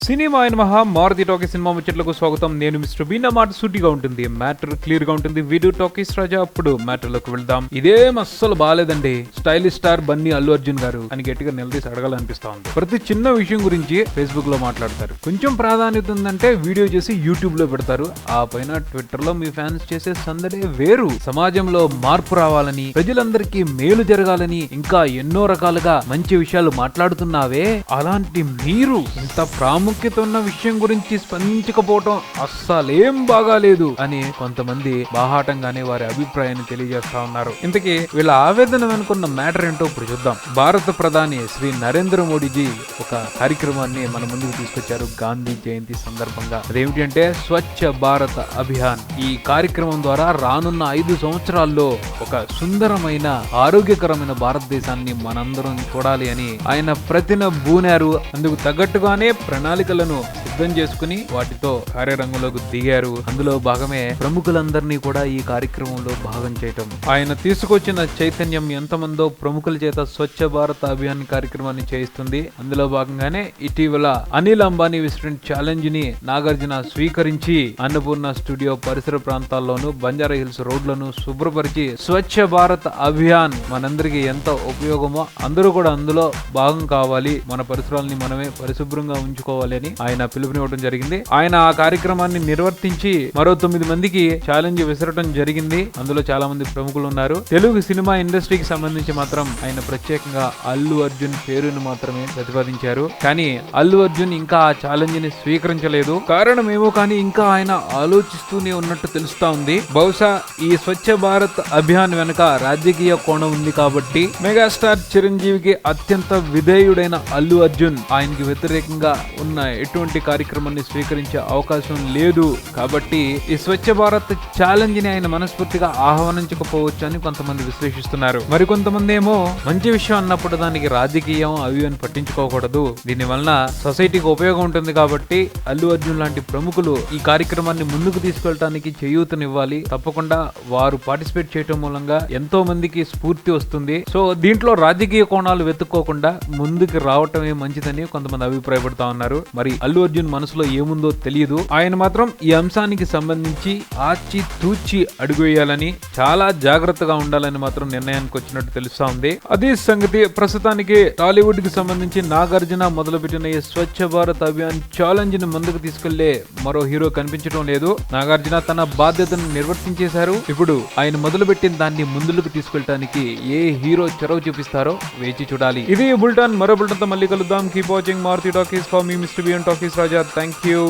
Cinema అయిన మహా Maruti talkies cinema ముచ్చట్లకు స్వాగతం. నేను మిస్టర్ బీన్. మాట సూటిగా ఉంటుంది, మ్యాటర్ క్లియర్ గా ఉంటుంది. వీడియో టాకీస్ రాజా. అప్పుడు మ్యాటర్ లోకి వెళ్దాం. ఇదేం అస్సలు బాలేదండి. స్టైలిష్ స్టార్ బన్నీ అల్లు అర్జున్ గారు అని గట్టిగా నిలదీసి అడగాలనిపిస్తా ఉంది. ప్రతి చిన్న విషయం గురించి ఫేస్బుక్ లో మాట్లాడతారు. కొంచెం ప్రాధాన్యత ఉందంటే వీడియో చేసి యూట్యూబ్ లో పెడతారు. ఆ పైన ట్విట్టర్ లో మీ ఫ్యాన్స్ చేసే సందడే వేరు. సమాజంలో మార్పు రావాలని, ప్రజలందరికీ మేలు జరగాలని ఇంకా ఎన్నో రకాలుగా మంచి విషయాలు మాట్లాడుతున్నావే, అలాంటి మీరు ఇంత ప్రాముఖ్యత ఉన్న విషయం గురించి స్పందించకపోవటం అస్సలేం బాగాలేదు అని కొంతమంది బాహాటంగానే వారి అభిప్రాయాన్ని తెలియజేస్తా ఉన్నారు. ఇంతకీ వీళ్ళ ఆవేదన వెనుకున్న మ్యాటర్ ఏంటో ఇప్పుడు చూద్దాం. భారత ప్రధాని శ్రీ నరేంద్ర మోడీజీ ఒక కార్యక్రమాన్ని మన ముందుకు తీసుకొచ్చారు గాంధీ జయంతి సందర్భంగా. అదేమిటి అంటే స్వచ్ఛ భారత్ అభియాన్. ఈ కార్యక్రమం ద్వారా రానున్న 5 సంవత్సరాల్లో ఒక సుందరమైన ఆరోగ్యకరమైన భారతదేశాన్ని మనందరం చూడాలి అని ఆయన ప్రతిన బూనారు. అందుకు తగ్గట్టుగానే ప్రణాళికలను సిద్ధం చేసుకుని వాటితో కార్యరంగంలోకి దిగారు. అందులో భాగమే ప్రముఖులందరినీ కూడా ఈ కార్యక్రమంలో భాగం చేయటం. ఆయన తీసుకొచ్చిన చైతన్యం ఎంతమందో ప్రముఖుల చేత స్వచ్ఛ భారత్ అభియాన్ కార్యక్రమాన్ని చేయిస్తుంది. అందులో భాగంగానే ఇటీవల అనిల్ అంబానీ విసిరిన ఛాలెంజ్ ని నాగార్జున స్వీకరించి అన్నపూర్ణ స్టూడియో పరిసర ప్రాంతాల్లోనూ బంజారా హిల్స్ రోడ్లను శుభ్రపరిచి స్వచ్ఛ భారత్ అభియాన్ మనందరికీ ఎంత ఉపయోగమో అందరూ కూడా అందులో భాగం కావాలి, మన పరిసరాలని మనమే పరిశుభ్రంగా ఉంచుకోవాలి అని ఆయన పిలుపునివ్వడం జరిగింది. ఆయన ఆ కార్యక్రమాన్ని నిర్వర్తించి మరో 9 మందికి ఛాలెంజ్ విసరటం జరిగింది. అందులో చాలా మంది ప్రముఖులు ఉన్నారు. తెలుగు సినిమా ఇండస్ట్రీకి సంబంధించి మాత్రం ఆయన ప్రత్యేకంగా అల్లు అర్జున్ పేరును మాత్రమే ప్రతిపాదించారు. కానీ అల్లు అర్జున్ ఇంకా ఆ ఛాలెంజ్ ని స్వీకరించలేదు. కారణం ఏమో కానీ ఇంకా ఆయన ఆలోచిస్తూనే ఉన్నట్టు తెలుస్తా ఉంది. బహుశా ఈ స్వచ్ఛ భారత్ అభియాన్ వెనుక రాజకీయ కోణం ఉంది కాబట్టి మెగాస్టార్ చిరంజీవికి అత్యంత విధేయుడైన అల్లు అర్జున్ ఆయనకి వ్యతిరేకంగా ఉన్న ఎటువంటి కార్యక్రమాన్ని స్వీకరించే అవకాశం లేదు. కాబట్టి ఈ స్వచ్ఛ భారత్ ఛాలెంజ్ ని ఆయన మనస్ఫూర్తిగా ఆహ్వానించకపోవచ్చు అని కొంతమంది విశ్లేషిస్తున్నారు. మరికొంతమంది ఏమో మంచి విషయం అన్నప్పుడు దానికి రాజకీయం అవి అని పట్టించుకోకూడదు, దీని వలన సొసైటీకి ఉపయోగం ఉంటుంది కాబట్టి అల్లు అర్జున్ లాంటి ప్రముఖులు ఈ కార్యక్రమాన్ని ముందుకు తీసుకెళ్ళడానికి చేయూతనివ్వాలి. తప్పకుండా వారు పార్టిసిపేట్ చేయటం మూలంగా ఎంతో మందికి స్ఫూర్తి వస్తుంది. సో దీంట్లో రాజకీయ కోణాలు వెతుక్కోకుండా ముందుకు రావటమే మంచిదని కొంతమంది అభిప్రాయపడతా ఉన్నారు. మరి అల్లు అర్జున్ మనసులో ఏముందో తెలియదు. ఆయన మాత్రం ఈ అంశానికి సంబంధించి ఆచి తూచి అడుగు వేయాలని, చాలా జాగ్రత్తగా ఉండాలని మాత్రం నిర్ణయానికి వచ్చినట్టు తెలుస్తా ఉంది. అదే సంగతి. ప్రస్తుతానికి టాలీవుడ్ కి సంబంధించి నాగార్జున మొదలుపెట్టిన ఈ స్వచ్ఛ భారత్ అభియాన్ ఛాలెంజ్ ని ముందుకు తీసుకెళ్లే మరో హీరో కనిపించడం లేదు. నాగార్జున తన బాధ్యతను నిర్వర్తించేశారు. ఇప్పుడు ఆయన మొదలుపెట్టిన దాన్ని ముందుకు తీసుకెళ్ళడానికి ఏ హీరో చొరవ చూపిస్తారో వేచి చూడాలి. ఇది బుల్టన్. మరో బుల్టన్ తో మళ్ళీ కలుద్దాం. Keep watching Maruti Talkies. For me mister Bean Talkies Raja. Thank you.